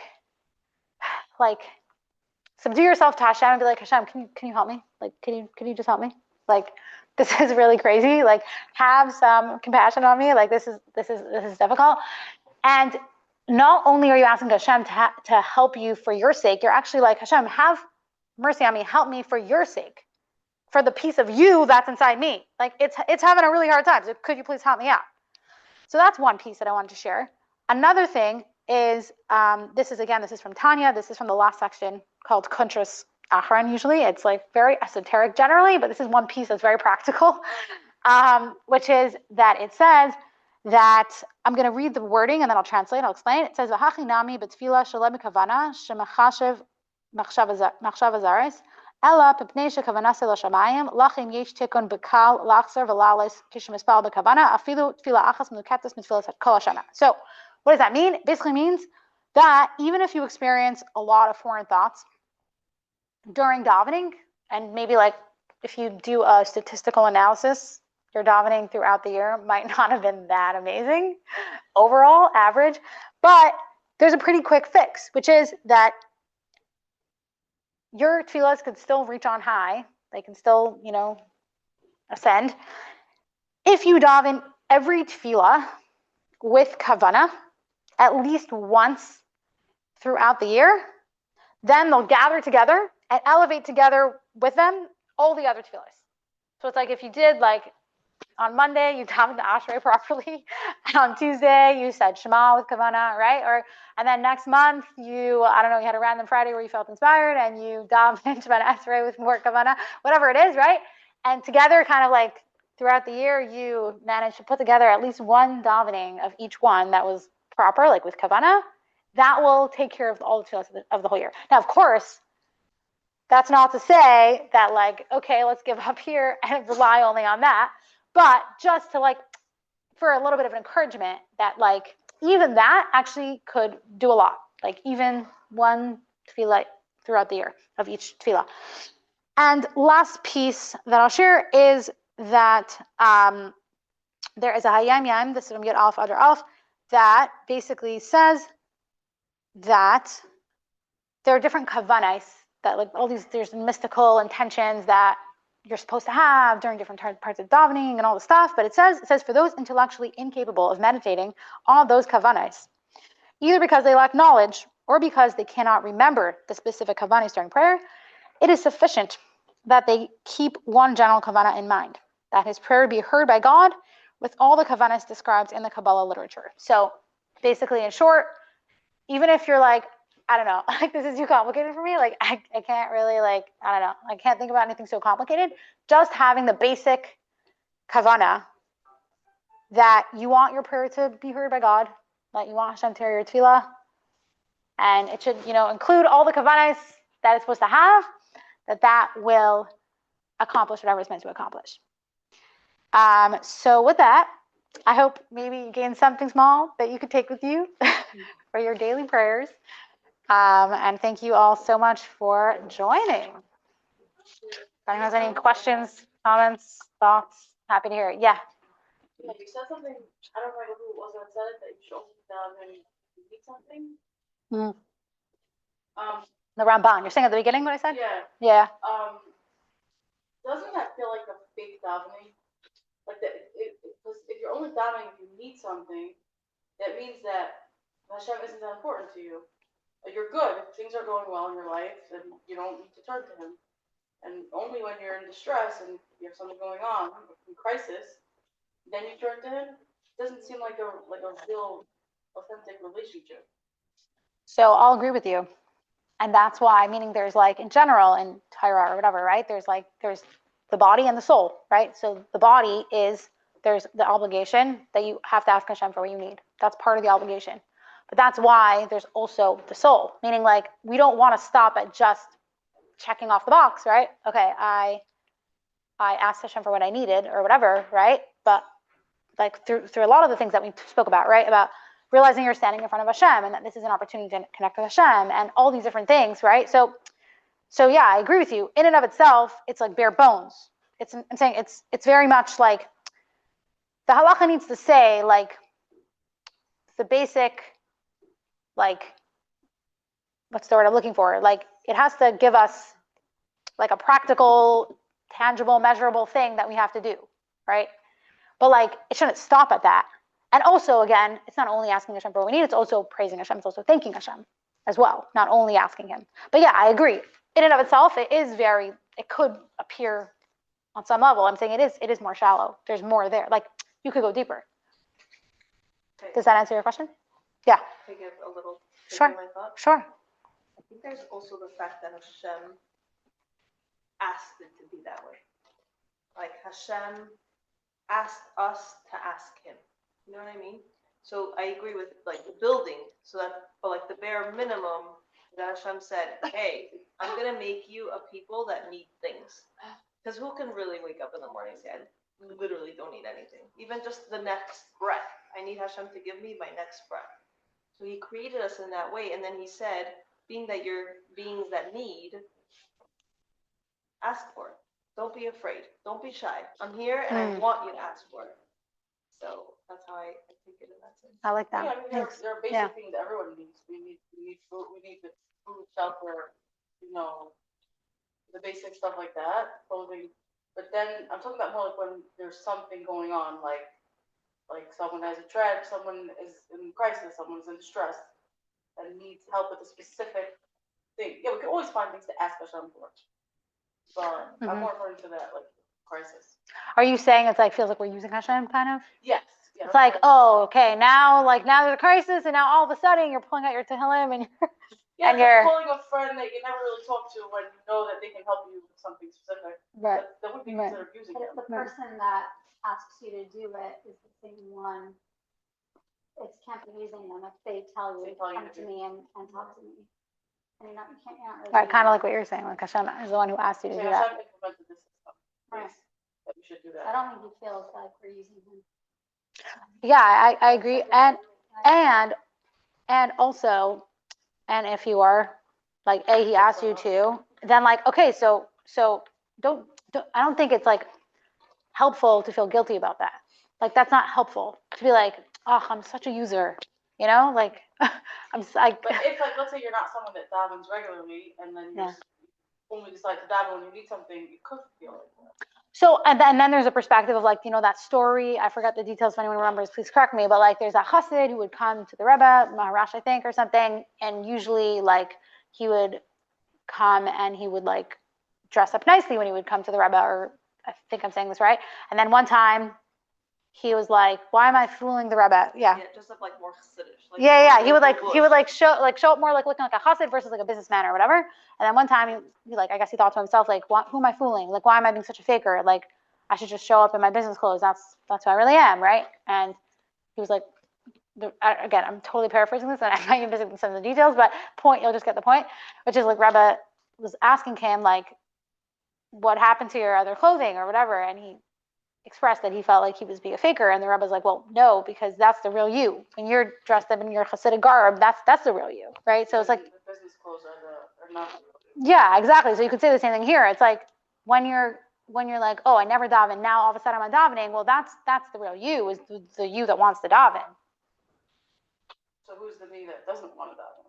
subdue yourself to Hashem and be like, Hashem, can you help me? Like, can you just help me? Like, this is really crazy. Like, have some compassion on me. Like, this is difficult. And not only are you asking Hashem to help you for your sake, you're actually like, Hashem, have mercy on me. Help me for your sake. For the piece of you that's inside me. Like it's having a really hard time. So could you please help me out? So that's one piece that I wanted to share. Another thing is, this is from Tanya. This is from the last section called Kuntras Achron. Usually it's like very esoteric generally, but this is one piece that's very practical, which is that it says that, I'm going to read the wording and then I'll translate, I'll explain. It says, V'hachi nami b'tfila shalem kavana shemachashev machshav azares. Ella pepnei shekavanase l'shamayim lachim yesh tikun bekal lachzer v'lales kishmispal bekavana afilu tefila achas menuketas mitfilas kol hashana. So what does that mean? It basically means that even if you experience a lot of foreign thoughts during davening, and maybe like if you do a statistical analysis, your davening throughout the year might not have been that amazing overall, average, but there's a pretty quick fix, which is that your tefillahs could still reach on high. They can still, ascend. If you daven every tefillah with kavana at least once throughout the year, then they'll gather together and elevate together with them all the other tefillahs. So it's like if you did like on Monday, you davened the Ashrei properly, and on Tuesday, you said Shema with Kavana, right? And then next month, you had a random Friday where you felt inspired, and you davened Shema Esrei with more Kavana, whatever it is, right? And together, kind of like throughout the year, you managed to put together at least one davening of each one that was proper, like with Kavana. That will take care of all the tefillahs of the whole year. Now, of course, that's not to say that like, okay, let's give up here and rely only on that. But just to like, for a little bit of encouragement that like, even that actually could do a lot. Like even one tefillah throughout the year of each tefillah. And last piece that I'll share is that there is a Hayam Yam, this is from Yud Aleph Adar Aleph, that basically says that there are different kavanas, that like all these, there's mystical intentions that you're supposed to have during different parts of davening and all the stuff. But it says for those intellectually incapable of meditating on those kavanas, either because they lack knowledge or because they cannot remember the specific kavanas during prayer, it is sufficient that they keep one general kavana in mind, that his prayer be heard by God with all the kavanas described in the Kabbalah literature. So basically, in short, even if you're like, I don't know, like this is too complicated for me, like I can't really like, I don't know, I can't think about anything so complicated, just having the basic kavana that you want your prayer to be heard by God, that you want Hashem to hear your tefillah, and it should, include all the kavanas that it's supposed to have, that will accomplish whatever it's meant to accomplish. So with that, I hope maybe you gained something small that you could take with you for your daily prayers. And thank you all so much for joining. If anyone has any questions, comments, thoughts, happy to hear it. Yeah. Yeah, you said something, I don't remember who it was that said it, that you should open down and read something. The Ramban. You're saying at the beginning what I said? Yeah. Yeah. Doesn't that feel like a fake davening? Like that, because if you're only davening if you need something, that means that Hashem isn't that important to you. Like you're good, if things are going well in your life, then you don't need to turn to Him. And only when you're in distress and you have something going on, in crisis, then you turn to Him. It doesn't seem like a real authentic relationship. So I'll agree with you. And that's why, meaning there's like in general in Torah or whatever, right? There's the body and the soul, right? So the body there's the obligation that you have to ask Hashem for what you need. That's part of the obligation. But that's why there's also the soul, meaning like we don't want to stop at just checking off the box, right? Okay, I asked Hashem for what I needed or whatever, right? But like through a lot of the things that we spoke about, right? About realizing you're standing in front of Hashem and that this is an opportunity to connect with Hashem and all these different things, right? So yeah, I agree with you. In and of itself, it's like bare bones. I'm saying it's very much like the halacha needs to say like the basic, like, what's the word I'm looking for? Like it has to give us like a practical, tangible, measurable thing that we have to do, right? But like it shouldn't stop at that. And also, again, it's not only asking Hashem for what we need, it's also praising Hashem, it's also thanking Hashem as well, not only asking Him. But yeah, I agree. In and of itself, it could appear on some level. I'm saying it is more shallow. There's more there. Like you could go deeper. Okay. Does that answer your question? Yeah. To give a little Sure. my thought. Sure. I think there's also the fact that Hashem asked it to be that way. Like Hashem asked us to ask Him. You know what I mean? So I agree with like the building. So that, but like the bare minimum that Hashem said, hey, I'm gonna make you a people that need things. Because who can really wake up in the morning and say, I literally don't need anything. Even just the next breath. I need Hashem to give me my next breath. So He created us in that way, and then He said, being that you're beings that need, ask for it. Don't be afraid. Don't be shy. I'm here and I want you to ask for it. So that's how I take it in that sense. I like that. Yeah, I mean, there are basic things that everyone needs. We need food, we need the food, shelter, the basic stuff like that, clothing. But then I'm talking about more like when there's something going on, like someone has a tragedy, someone is in crisis, someone's in distress, and needs help with a specific thing. Yeah, we can always find things to ask Hashem for. But I'm more referring to that, like, crisis. Are you saying it's like feels like we're using Hashem kind of? Yes. Yeah, it's like, oh, okay, now there's a crisis, and now all of a sudden you're pulling out your Tehillim and you're calling a friend that you never really talk to when you know that they can help you with something specific. Right. That would be considered using it. The person that asks you to do it is the same one. It can't be using them if they tell you, come to me and talk to me. And you can't really. Right, kind of like what you're saying, like Hashem is the one who asked you to do that. Hashem implemented this system. Right. That we should do that. I don't think he feels like we're using him. Yeah, I agree. And And also, and if you are like he asked you to, then like okay, so don't I don't think it's like helpful to feel guilty about that. Like that's not helpful to be like, oh, I'm such a user, like like. But if like let's say you're not someone that davens regularly, and then you only decide to daven when you need something, you could feel like that. So and then there's a perspective of like that story. I forgot the details. If anyone remembers, please correct me. But like there's a chassid who would come to the Rebbe, Maharash I think, or something, and usually like he would come and he would like dress up nicely when he would come to the Rebbe, or I think I'm saying this right. And then one time he was like, "Why am I fooling the Rebbe?" Yeah. Yeah, just up like more chassidish. Like Yeah. He would like show up more like looking like a chassid versus like a businessman or whatever. And then one time he like I guess he thought to himself like, who am I fooling? Like why am I being such a faker? Like I should just show up in my business clothes. That's who I really am, right? And he was like, again, I'm totally paraphrasing this, and I'm not even visiting some of the details, but you'll just get the point, which is like Rebbe was asking him like, what happened to your other clothing or whatever, and he expressed that he felt like he was being a faker, and the Rebbe's like, well, no, because that's the real you. When you're dressed up in your Hasidic garb, that's the real you, right? So it's like the business clothes are not. Yeah, exactly. So you could say the same thing here. It's like when you're like, oh, I never daven. Now all of a sudden I'm davening. Well, that's the real you, is the you that wants to daven. So who's the me that doesn't want to daven?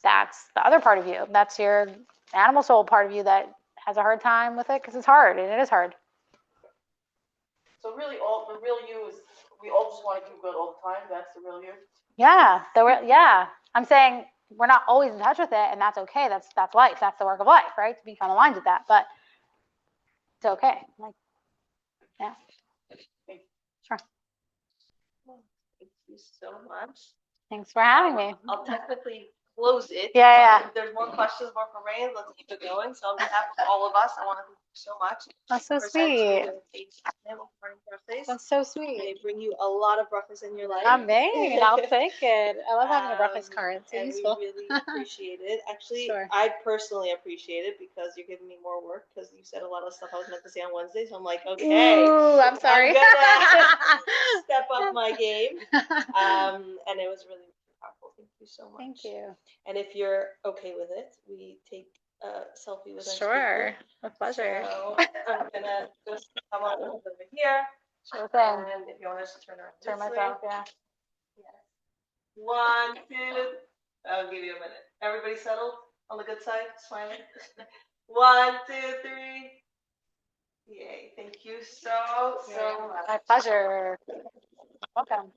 That's the other part of you. That's your animal soul part of you that has a hard time with it because it's hard, and it is hard. So really, the real you is we all just want to do good all the time. That's the real you. Yeah, I'm saying we're not always in touch with it, and that's okay. That's life. That's the work of life, right? To become aligned with that, but it's okay. Like, yeah, sure. Thank you so much. Thanks for having me. I'll technically close it. Yeah. If there's more questions, more for Rain, let's keep it going. So on behalf of all of us, I want to thank you so much. That's so Present sweet. you with a morning birthdays. That's so They sweet. bring you a lot of brachas in your life. Amen. I'll take it. I love having a brachas card. It's so and useful. we really appreciate it. Actually, Sure. I personally appreciate it because you're giving me more work because you said a lot of stuff I was meant to say on Wednesday. So I'm like, okay. Ooh, I'm sorry. I'm gonna step up my game. And it was really powerful. Thank you so much. Thank you. And if you're okay with it, we take a selfie with our Sure. speaker. With pleasure. So I'm gonna just come on over here. Sure thing. And if you want to just turn around. Turn this myself, way. yeah. Yes. 1, 2. I'll give you a minute. Everybody settled on the good side, smiling. 1, 2, 3. Yay! Thank you so much. My pleasure. Welcome.